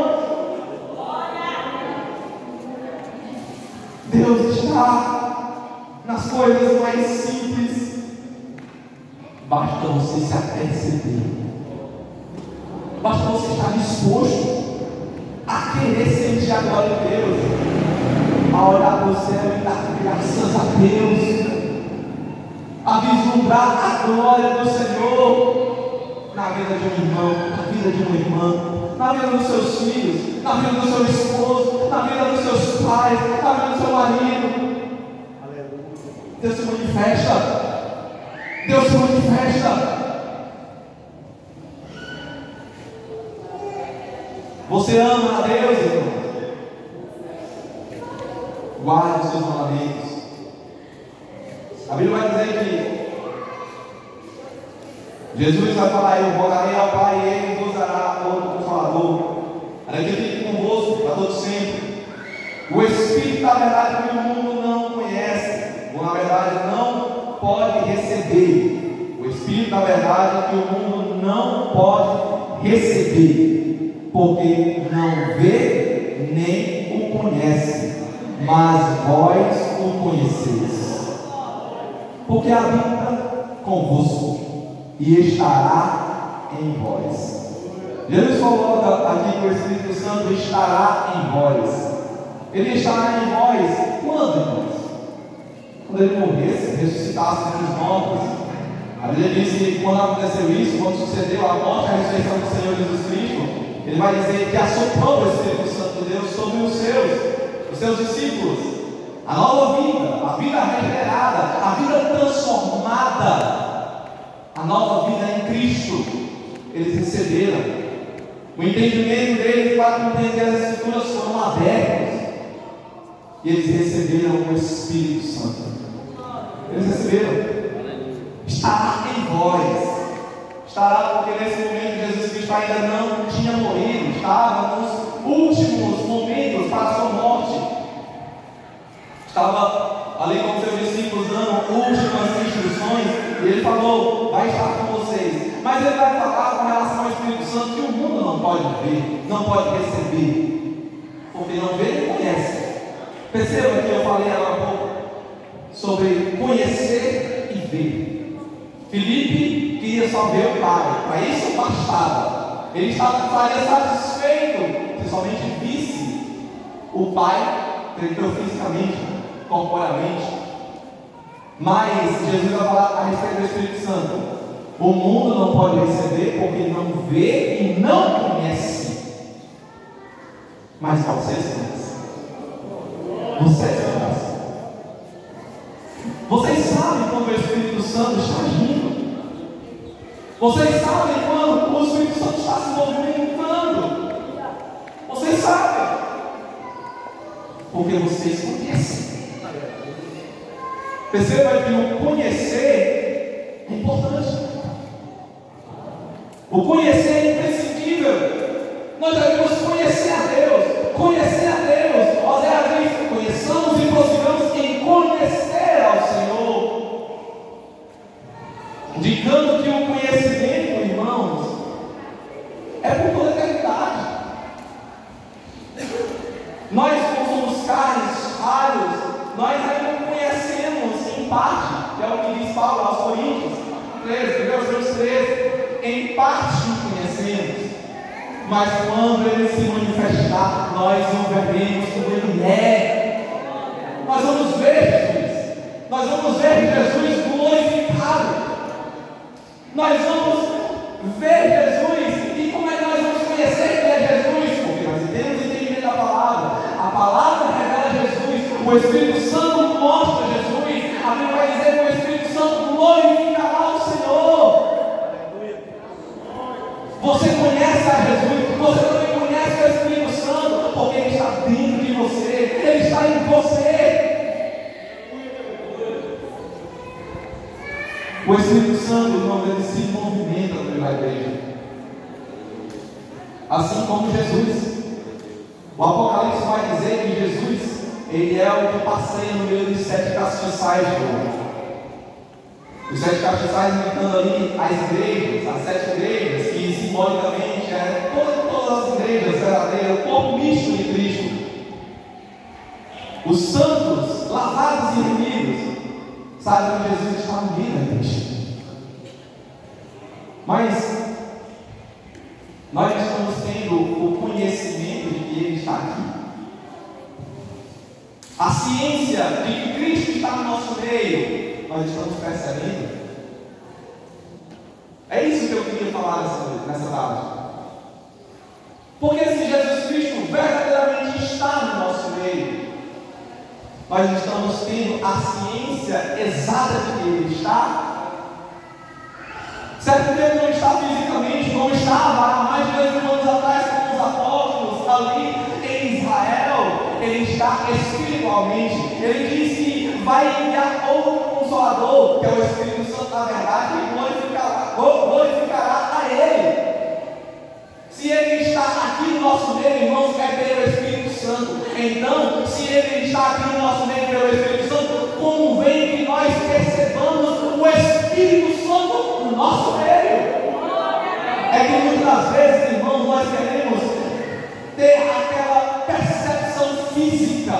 Deus está nas coisas mais simples. Basta você se aperceber, basta você estar disposto a querer sentir a glória de Deus, a olhar para o céu e dar graças a Deus, a vislumbrar a glória do Senhor na vida de um irmão, na vida de uma irmã, na vida dos seus filhos, na vida do seu esposo, na vida dos seus pais, na vida do seu marido. Deus se manifesta. Deus se manifesta. Você ama a Deus, irmão? Guarde os seus mandamentos. A Bíblia vai dizer que Jesus vai falar: eu rogarei ao Pai e Ele vos dará outro Consolador, para que fique convosco para todo sempre. O Espírito da verdade que o mundo não conhece, ou na verdade não pode receber. O Espírito da verdade que o mundo não pode receber, porque não vê nem o conhece, mas vós o conheceis, porque habita convosco e estará em vós. Jesus coloca aqui que o Espírito Santo estará em vós. Ele estará em vós quando, irmãos? Quando ele morresse, ressuscitasse entre os mortos, A Bíblia diz que quando aconteceu isso, quando sucedeu a morte e a ressurreição do Senhor Jesus Cristo, Ele vai dizer que assoprou o Espírito Santo de Deus sobre os seus discípulos. A nova vida, a vida regenerada, a vida transformada, a nova vida em Cristo, eles receberam. O entendimento deles para compreender as Escrituras foram abertos. E eles receberam o Espírito Santo. Eles receberam. Estará em vós. Estará porque nesse momento Jesus Cristo ainda não tinha morrido. Estava nos últimos momentos para a sua morte. Estava ali com seus discípulos dando últimas instruções. E ele falou: vai estar com vocês. Mas ele vai falar com relação ao Espírito Santo que o mundo não pode ver, não pode receber. Porque não vê nem conhece. Perceba que eu falei agora há pouco sobre conhecer e ver. Filipe queria só ver o Pai, para isso bastava. Ele estaria satisfeito se somente visse o Pai, fisicamente, corporeamente. Mas Jesus vai falar a respeito do Espírito Santo. O mundo não pode receber porque não vê e não conhece. Mas vocês conhecem. Vocês conhecem. Vocês sabem quando o Espírito Santo está agindo. Vocês sabem quando o Espírito Santo está se movimentando. Vocês sabem. Porque vocês conhecem. Perceba que o conhecer é importante. O conhecer é imprescindível. Nós devemos conhecer a Deus. Conhecer a Deus. Oséias diz: conheçamos e prossigamos em conhecer ao Senhor. Indicando que o conhecimento, irmãos, é por toda a eternidade. Nós, como somos carnes, falhos, nós ainda conhecemos em parte, que é o que diz Paulo aos Coríntios 13, em parte conhecemos, mas quando Ele se manifestar, nós o veremos como Ele é. Nós vamos ver Jesus, nós vamos ver Jesus glorificado, nós vamos ver Jesus. E como é que nós vamos conhecer que é Jesus? Porque nós temos entendimento da palavra, a palavra revela Jesus, o Espírito Santo mostra Jesus. A Bíblia vai dizer que o Espírito Santo glorificará o Senhor. Você conhece a Jesus, você também conhece o Espírito Santo, porque Ele está dentro de você, Ele está em você. O Espírito Santo, irmão, ele se movimenta dentro da igreja, assim como Jesus. O Apocalipse vai dizer que Jesus, Ele é o que passeia no meio dos 7 castiçais de ouro. Os 7 castiçais indicando ali as igrejas, as 7 igrejas, que simbolicamente é todas as igrejas verdadeiras, o corpo misto de Cristo. Os santos, lavados e remidos, sabem que Jesus está no meio da igreja. Mas nós estamos tendo o conhecimento de que Ele está aqui. A ciência de que Cristo está no nosso meio, nós estamos percebendo. É isso que eu queria falar nessa tarde. Porque se Jesus Cristo verdadeiramente está no nosso meio, nós estamos tendo a ciência exata de que Ele está. Certo que Ele não está fisicamente, como estava há mais de 2000 anos atrás com os apóstolos ali em Israel. Ele está espiritualmente. Ele diz que vai enviar outro Consolador, que é o Espírito Santo da verdade, que glorificará a Ele. Se Ele está aqui no nosso meio, irmãos, é pelo Espírito Santo. Então, se Ele está aqui no nosso meio pelo Espírito Santo, convém que nós percebamos o Espírito Santo no nosso meio. É que muitas vezes, irmãos, nós queremos ter aquela percepção física,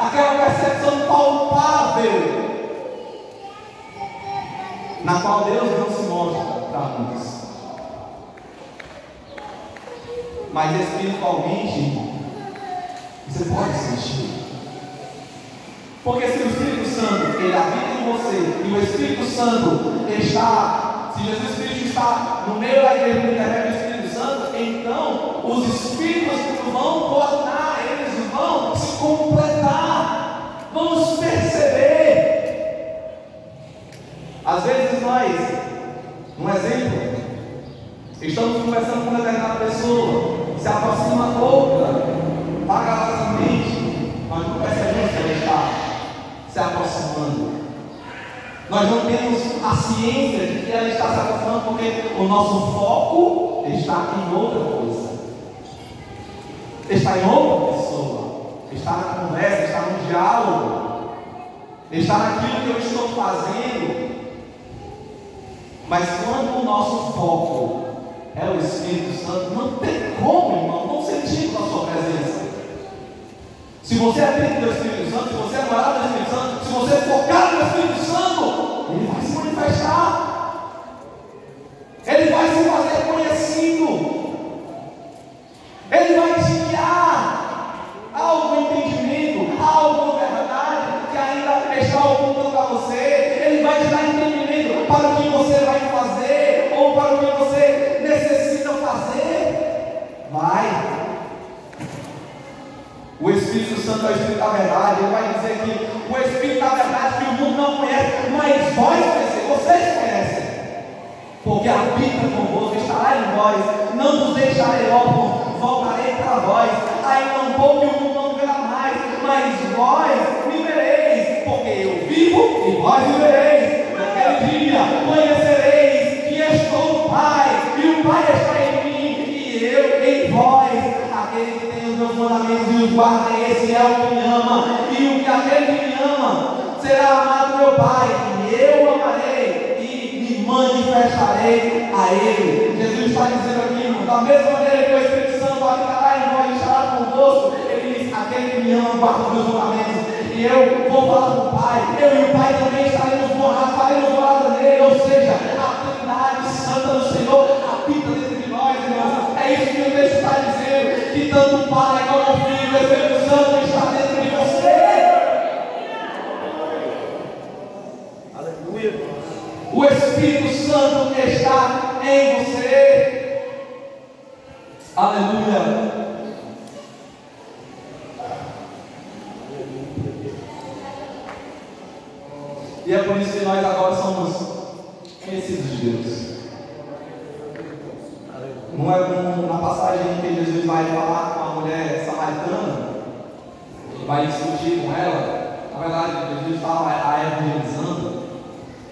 aquela percepção palpável, na qual Deus não se mostra para nós. Mas espiritualmente, você pode sentir. Porque se o Espírito Santo ele habita em você e o Espírito Santo está, se Jesus Cristo está no meio da igreja, no intermédio do Espírito Santo, então os Espíritos vão coordenar, eles vão se completar. Vamos perceber. Às vezes nós, um exemplo, estamos conversando com uma determinada pessoa, se aproxima outra, vagarosamente, nós não percebemos que ela está se aproximando. Nós não temos a ciência de que ela está se aproximando, porque o nosso foco está em outra coisa, está em outra pessoa, está na conversa, está no diálogo, está naquilo que eu estou fazendo. Mas quando o nosso foco é o Espírito Santo, não tem como, irmão, não sentir a sua presença. Se você é dentro do Espírito Santo, se você é morado no Espírito Santo, se você é focado no Espírito Santo, ele vai se manifestar, ele vai se fazer conhecido, ele vai te guiar a algum entendimento, a alguma verdade que ainda está ocultando para você. Ele vai te dar entendimento para o que você vai fazer ou para o que você necessita fazer. Vai. O Espírito Santo é o Espírito da verdade. Ele vai dizer que o Espírito da verdade que o mundo não conhece, mas vós conhecem, vocês conhecem, porque habita convosco, estará em vós, não vos deixarei órfãos, voltarei para vós. Ainda um pouco e o mundo não verá mais, mas vós me vereis, porque eu vivo e vós vivereis. Naquele dia conhecereis que estou no Pai, e o Pai está em mim, e eu em vós. Aquele que tem os meus mandamentos e os guarda, esse é o que me ama, e o que aquele que me ama será amado meu Pai, e eu amarei e me manifestarei a ele. Jesus está dizendo aqui, da mesma maneira que o Espírito Santo habitará em vós e estará convosco, ele diz: aquele que me ama guarda os meus mandamentos, e eu vou falar com o Pai, eu e o Pai também estaremos morando, faremos morada nele. Ou seja, a Trindade Santa do Senhor habita dentro de nós, irmãos. É isso que o texto está dizendo, que tanto o Pai como o Filho e o Espírito Santo está dentro de você. Aleluia. O Espírito Santo está em você. Aleluia. E é por isso que nós agora somos conhecidos de Deus. Não é como na passagem que Jesus vai falar com a mulher samaritana, ele vai discutir com ela. Na verdade, Jesus estava a evangelizando.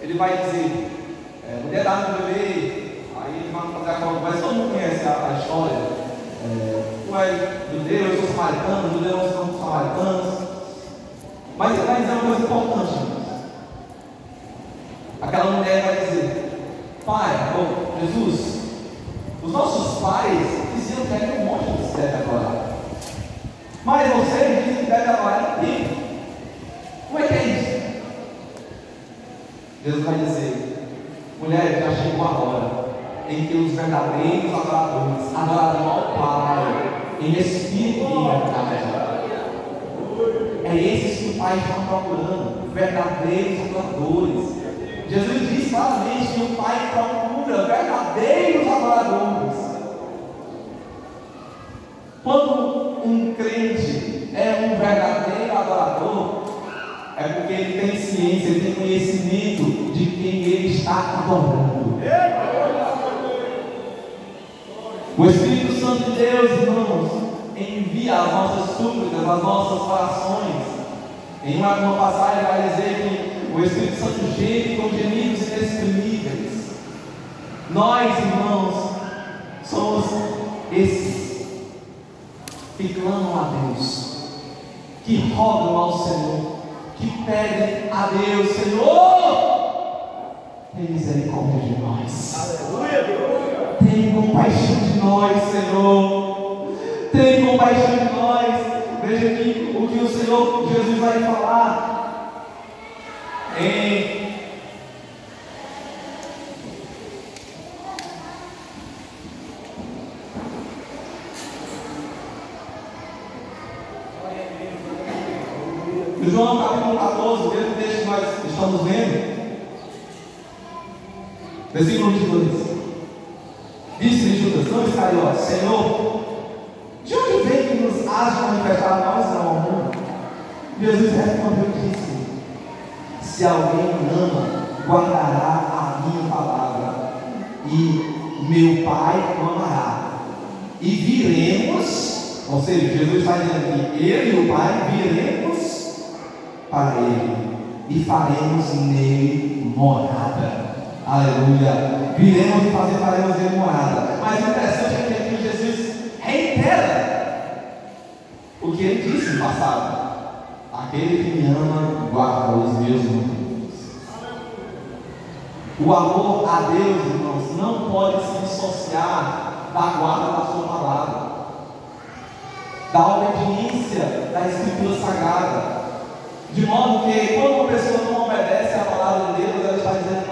Ele vai dizer: mulher, dá no bebê. Aí ele vai fazer a conversa. Todo mundo conhece a história. Tu és judeu, eu sou samaritano, os judeus não são samaritanos. Mas ele vai dizer uma coisa importante. Aquela mulher vai dizer: Pai, Jesus, os nossos pais diziam que é um monte que se deve adorar, mas vocês dizem que deve adorar em quem? Como é que é isso? Jesus vai dizer: mulher, já chegou a hora em que os verdadeiros adoradores adorarão ao Pai em espírito e em verdade. É esses que o Pai está procurando, verdadeiros adoradores. Jesus diz claramente que o Pai procura verdadeiros adoradores. Quando um crente é um verdadeiro adorador, é porque ele tem ciência, ele tem conhecimento de quem ele está adorando. O Espírito Santo de Deus, irmãos, envia as nossas súplicas, as nossas orações. Em uma passagem vai dizer que o Espírito Santo geme com gemidos inexprimíveis. Nós, irmãos, somos esses que clamam a Deus, que rogam ao Senhor, que pedem a Deus: Senhor, tem misericórdia de nós. Aleluia. Tem compaixão de nós, Senhor. Tem compaixão de nós. Veja aqui o que o Senhor Jesus vai falar em Em João capítulo 14, o mesmo texto que nós estamos vendo, versículo 22. Disse-lhe Judas, não Iscariote, Senhor, de onde vem que nos has de manifestar a nós não ao mundo? Jesus respondeu e disse: se alguém me ama, guardará a minha palavra, e meu Pai o amará. E viremos, ou seja, Jesus está dizendo que ele e o Pai viremos para ele e faremos nele morada. Aleluia! Viremos e faremos nele morada. Mas o interessante é que aqui Jesus reitera o que ele disse no passado: aquele que me ama guarda os meus mandamentos. O amor a Deus, irmãos, não pode se dissociar da guarda da sua palavra, da obediência da Escritura Sagrada. De modo que quando uma pessoa não obedece à palavra de Deus, ela está dizendo